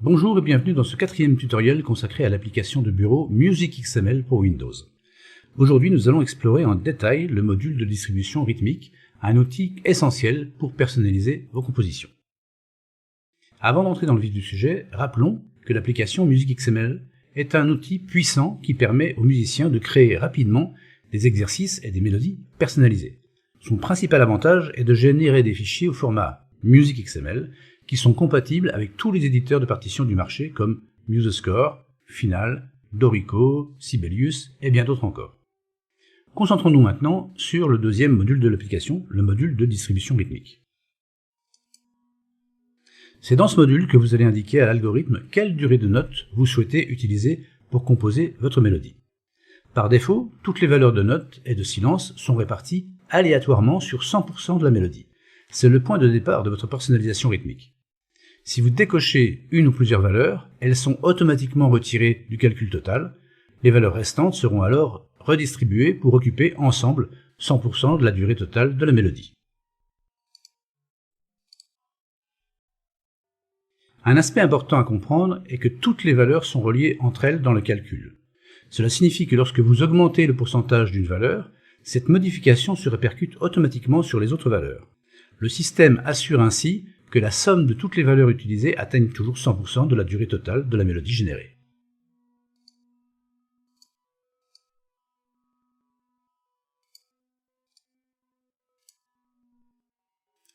Bonjour et bienvenue dans ce quatrième tutoriel consacré à l'application de bureau Music XML pour Windows. Aujourd'hui, nous allons explorer en détail le module de distribution rythmique, un outil essentiel pour personnaliser vos compositions. Avant d'entrer dans le vif du sujet, rappelons que l'application Music XML est un outil puissant qui permet aux musiciens de créer rapidement des exercices et des mélodies personnalisées. Son principal avantage est de générer des fichiers au format Music XML qui sont compatibles avec tous les éditeurs de partitions du marché comme MuseScore, Final, Dorico, Sibelius et bien d'autres encore. Concentrons-nous maintenant sur le deuxième module de l'application, le module de distribution rythmique. C'est dans ce module que vous allez indiquer à l'algorithme quelle durée de notes vous souhaitez utiliser pour composer votre mélodie. Par défaut, toutes les valeurs de notes et de silence sont réparties aléatoirement sur 100% de la mélodie. C'est le point de départ de votre personnalisation rythmique. Si vous décochez une ou plusieurs valeurs, elles sont automatiquement retirées du calcul total. Les valeurs restantes seront alors redistribuées pour occuper ensemble 100% de la durée totale de la mélodie. Un aspect important à comprendre est que toutes les valeurs sont reliées entre elles dans le calcul. Cela signifie que lorsque vous augmentez le pourcentage d'une valeur, cette modification se répercute automatiquement sur les autres valeurs. Le système assure ainsi que la somme de toutes les valeurs utilisées atteigne toujours 100% de la durée totale de la mélodie générée.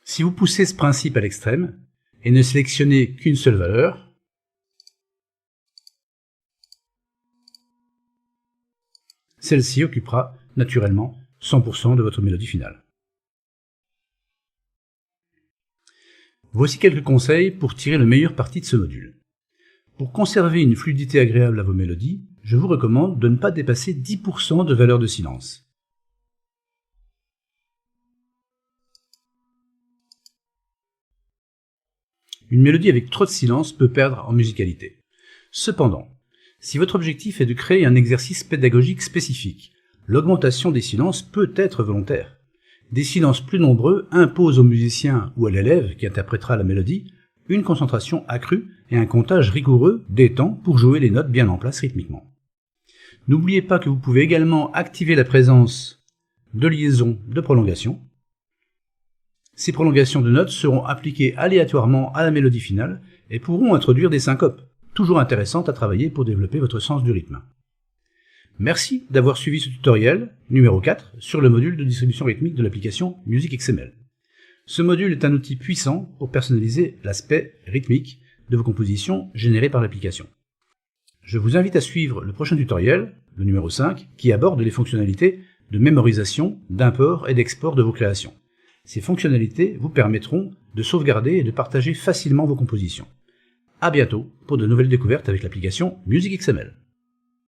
Si vous poussez ce principe à l'extrême et ne sélectionnez qu'une seule valeur, celle-ci occupera naturellement 100% de votre mélodie finale. Voici quelques conseils pour tirer le meilleur parti de ce module. Pour conserver une fluidité agréable à vos mélodies, je vous recommande de ne pas dépasser 10% de valeur de silence. Une mélodie avec trop de silence peut perdre en musicalité. Cependant, si votre objectif est de créer un exercice pédagogique spécifique, l'augmentation des silences peut être volontaire. Des silences plus nombreux imposent au musicien ou à l'élève qui interprétera la mélodie une concentration accrue et un comptage rigoureux des temps pour jouer les notes bien en place rythmiquement. N'oubliez pas que vous pouvez également activer la présence de liaisons de prolongation. Ces prolongations de notes seront appliquées aléatoirement à la mélodie finale et pourront introduire des syncopes, toujours intéressantes à travailler pour développer votre sens du rythme. Merci d'avoir suivi ce tutoriel numéro 4 sur le module de distribution rythmique de l'application Music XML. Ce module est un outil puissant pour personnaliser l'aspect rythmique de vos compositions générées par l'application. Je vous invite à suivre le prochain tutoriel, le numéro 5, qui aborde les fonctionnalités de mémorisation, d'import et d'export de vos créations. Ces fonctionnalités vous permettront de sauvegarder et de partager facilement vos compositions. À bientôt pour de nouvelles découvertes avec l'application Music XML.